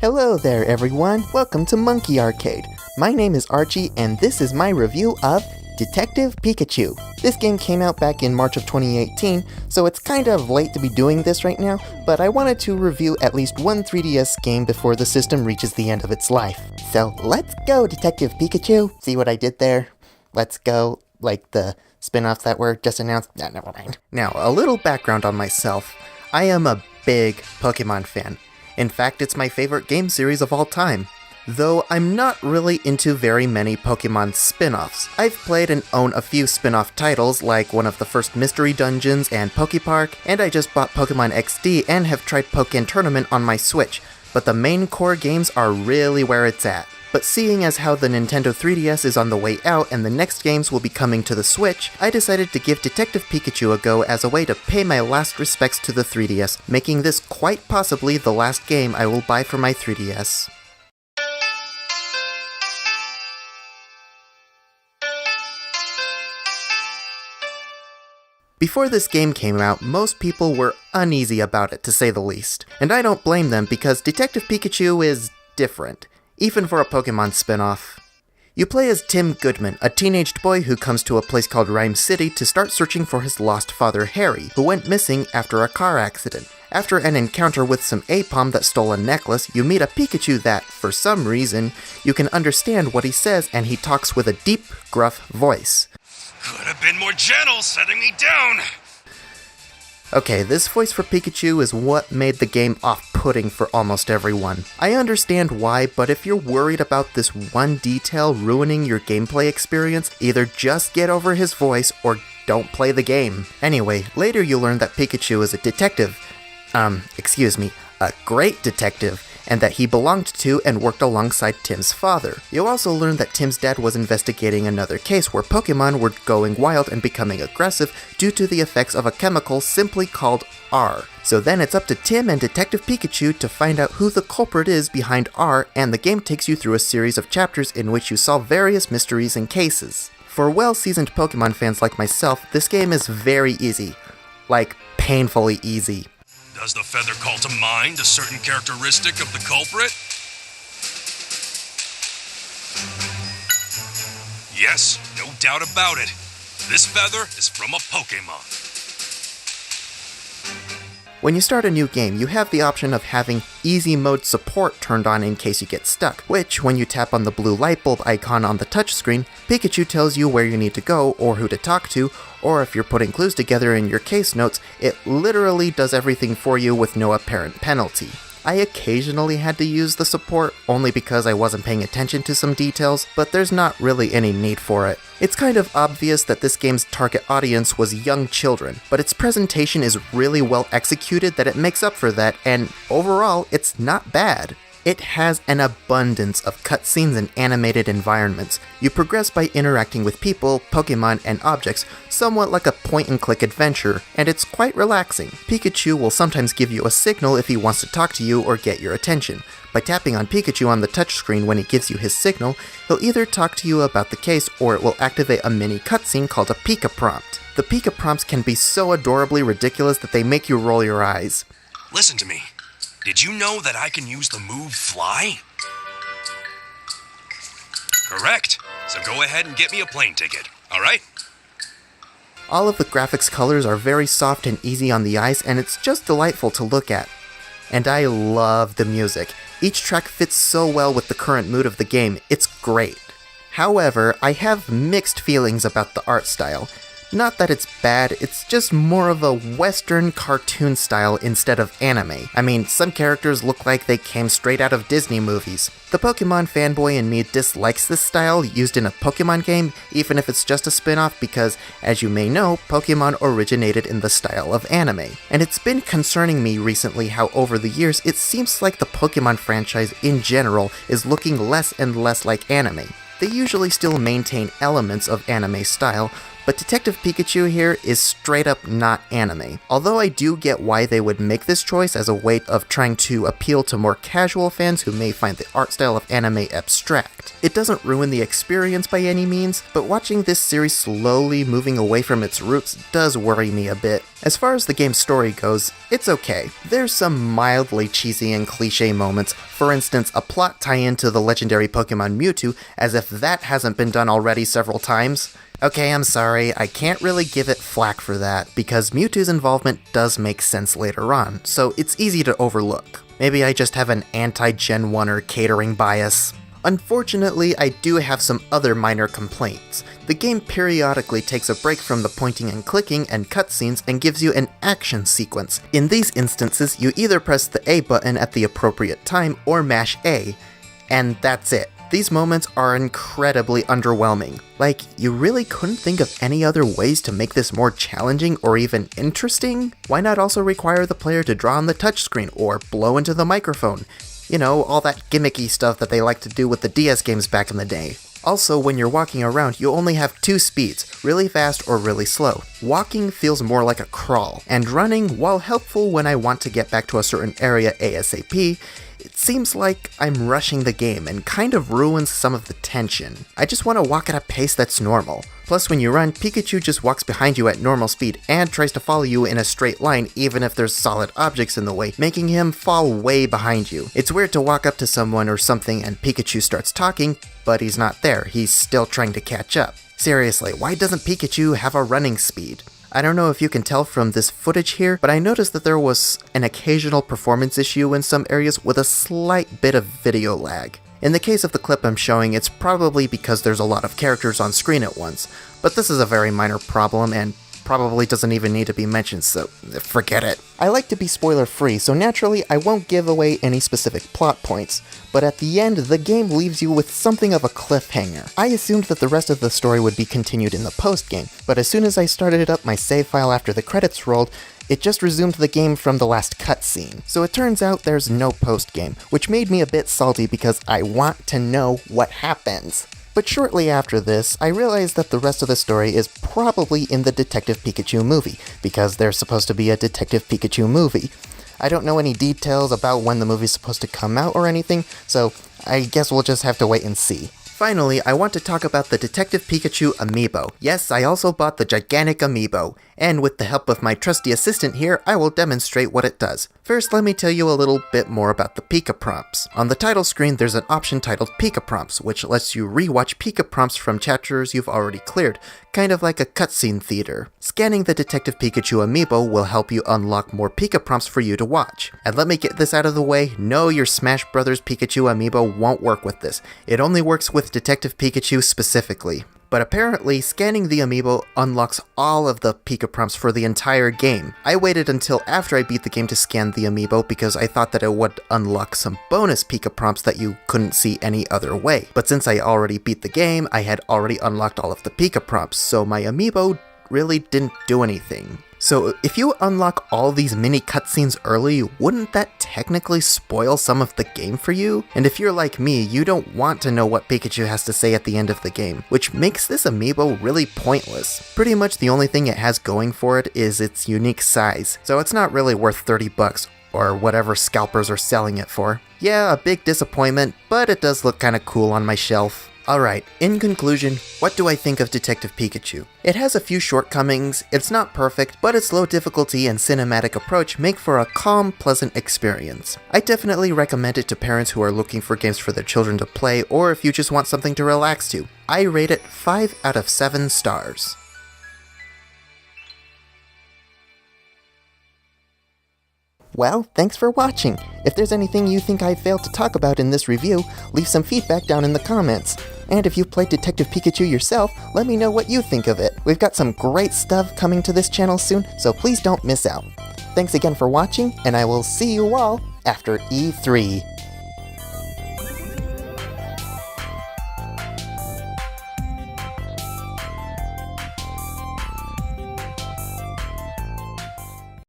Hello there everyone, welcome to Monkey Arcade. My name is Archie and this is my review of Detective Pikachu. This game came out back in March of 2018, so it's kind of late to be doing this right now, but I wanted to review at least one 3DS game before the system reaches the end of its life. So let's go, Detective Pikachu! See what I did there? Let's go, like the spin-offs that were just announced? Nah, never mind. Now, a little background on myself. I am a big Pokemon fan. In fact, it's my favorite game series of all time. Though I'm not really into very many Pokemon spin-offs. I've played and own a few spin-off titles, like one of the first Mystery Dungeons and Pokepark, and I just bought Pokemon XD and have tried Pokken Tournament on my Switch, but the main core games are really where it's at. But seeing as how the Nintendo 3DS is on the way out and the next games will be coming to the Switch, I decided to give Detective Pikachu a go as a way to pay my last respects to the 3DS, making this quite possibly the last game I will buy for my 3DS. Before this game came out, most people were uneasy about it, to say the least. And I don't blame them because Detective Pikachu is different. Even for a Pokemon spin-off. You play as Tim Goodman, a teenaged boy who comes to a place called Rhyme City to start searching for his lost father Harry, who went missing after a car accident. After an encounter with some Apom that stole a necklace, you meet a Pikachu that, for some reason, you can understand what he says and he talks with a deep, gruff voice. Could have been more gentle setting me down! Okay, this voice for Pikachu is what made the game off-putting for almost everyone. I understand why, but if you're worried about this one detail ruining your gameplay experience, either just get over his voice or don't play the game. Anyway, later you learn that Pikachu is a detective. A great detective, and that he belonged to and worked alongside Tim's father. You'll also learn that Tim's dad was investigating another case where Pokemon were going wild and becoming aggressive due to the effects of a chemical simply called R. So then it's up to Tim and Detective Pikachu to find out who the culprit is behind R, and the game takes you through a series of chapters in which you solve various mysteries and cases. For well-seasoned Pokemon fans like myself, this game is very easy. Like, painfully easy. Does the feather call to mind a certain characteristic of the culprit? Yes, no doubt about it. This feather is from a Pokemon. When you start a new game, you have the option of having easy mode support turned on in case you get stuck, which, when you tap on the blue light bulb icon on the touchscreen, Pikachu tells you where you need to go or who to talk to, or if you're putting clues together in your case notes, it literally does everything for you with no apparent penalty. I occasionally had to use the support, only because I wasn't paying attention to some details, but there's not really any need for it. It's kind of obvious that this game's target audience was young children, but its presentation is really well executed that it makes up for that, and overall, it's not bad. It has an abundance of cutscenes and animated environments. You progress by interacting with people, Pokemon, and objects, somewhat like a point-and-click adventure, and it's quite relaxing. Pikachu will sometimes give you a signal if he wants to talk to you or get your attention. By tapping on Pikachu on the touchscreen when he gives you his signal, he'll either talk to you about the case or it will activate a mini cutscene called a Pika prompt. The Pika prompts can be so adorably ridiculous that they make you roll your eyes. Listen to me. Did you know that I can use the move Fly? Correct. So go ahead and get me a plane ticket, alright? All of the graphics colors are very soft and easy on the eyes, and it's just delightful to look at. And I love the music. Each track fits so well with the current mood of the game, it's great. However, I have mixed feelings about the art style. Not that it's bad, it's just more of a Western cartoon style instead of anime. I mean, some characters look like they came straight out of Disney movies. The Pokemon fanboy in me dislikes this style used in a Pokemon game, even if it's just a spin-off because, as you may know, Pokemon originated in the style of anime. And it's been concerning me recently how over the years it seems like the Pokemon franchise in general is looking less and less like anime. They usually still maintain elements of anime style, but Detective Pikachu here is straight up not anime. Although I do get why they would make this choice as a way of trying to appeal to more casual fans who may find the art style of anime abstract. It doesn't ruin the experience by any means, but watching this series slowly moving away from its roots does worry me a bit. As far as the game's story goes, it's okay. There's some mildly cheesy and cliche moments, for instance a plot tie-in to the legendary Pokemon Mewtwo, as if that hasn't been done already several times. Okay, I'm sorry, I can't really give it flack for that, because Mewtwo's involvement does make sense later on, so it's easy to overlook. Maybe I just have an anti-Gen 1er catering bias. Unfortunately, I do have some other minor complaints. The game periodically takes a break from the pointing and clicking and cutscenes and gives you an action sequence. In these instances, you either press the A button at the appropriate time or mash A, and that's it. These moments are incredibly underwhelming. Like, you really couldn't think of any other ways to make this more challenging or even interesting? Why not also require the player to draw on the touchscreen or blow into the microphone? You know, all that gimmicky stuff that they like to do with the DS games back in the day. Also, when you're walking around, you only have two speeds, really fast or really slow. Walking feels more like a crawl, and running, while helpful when I want to get back to a certain area ASAP, it seems like I'm rushing the game and kind of ruins some of the tension. I just want to walk at a pace that's normal. Plus, when you run, Pikachu just walks behind you at normal speed and tries to follow you in a straight line even if there's solid objects in the way, making him fall way behind you. It's weird to walk up to someone or something and Pikachu starts talking, but he's not there. He's still trying to catch up. Seriously, why doesn't Pikachu have a running speed? I don't know if you can tell from this footage here, but I noticed that there was an occasional performance issue in some areas with a slight bit of video lag. In the case of the clip I'm showing, it's probably because there's a lot of characters on screen at once, but this is a very minor problem and probably doesn't even need to be mentioned, so forget it. I like to be spoiler free, so naturally I won't give away any specific plot points, but at the end the game leaves you with something of a cliffhanger. I assumed that the rest of the story would be continued in the post-game, but as soon as I started up my save file after the credits rolled, it just resumed the game from the last cutscene. So it turns out there's no post-game, which made me a bit salty because I want to know what happens. But shortly after this, I realized that the rest of the story is probably in the Detective Pikachu movie, because there's supposed to be a Detective Pikachu movie. I don't know any details about when the movie's supposed to come out or anything, so I guess we'll just have to wait and see. Finally, I want to talk about the Detective Pikachu amiibo. Yes, I also bought the gigantic amiibo, and with the help of my trusty assistant here, I will demonstrate what it does. First, let me tell you a little bit more about the Pika prompts. On the title screen, there's an option titled Pika prompts, which lets you rewatch Pika prompts from chapters you've already cleared, kind of like a cutscene theater. Scanning the Detective Pikachu amiibo will help you unlock more Pika prompts for you to watch. And let me get this out of the way, no, your Smash Bros. Pikachu amiibo won't work with this. It only works with Detective Pikachu specifically. But apparently, scanning the amiibo unlocks all of the Pika prompts for the entire game. I waited until after I beat the game to scan the amiibo because I thought that it would unlock some bonus Pika prompts that you couldn't see any other way. But since I already beat the game, I had already unlocked all of the Pika prompts, so my amiibo really didn't do anything. So if you unlock all these mini cutscenes early, wouldn't that technically spoil some of the game for you? And if you're like me, you don't want to know what Pikachu has to say at the end of the game, which makes this amiibo really pointless. Pretty much the only thing it has going for it is its unique size, so it's not really worth $30 or whatever scalpers are selling it for. Yeah, a big disappointment, but it does look kinda cool on my shelf. Alright, in conclusion, what do I think of Detective Pikachu? It has a few shortcomings, it's not perfect, but its low difficulty and cinematic approach make for a calm, pleasant experience. I definitely recommend it to parents who are looking for games for their children to play, or if you just want something to relax to. I rate it 5 out of 7 stars. Well, thanks for watching. If there's anything you think I failed to talk about in this review, leave some feedback down in the comments. And if you've played Detective Pikachu yourself, let me know what you think of it. We've got some great stuff coming to this channel soon, so please don't miss out. Thanks again for watching, and I will see you all after E3.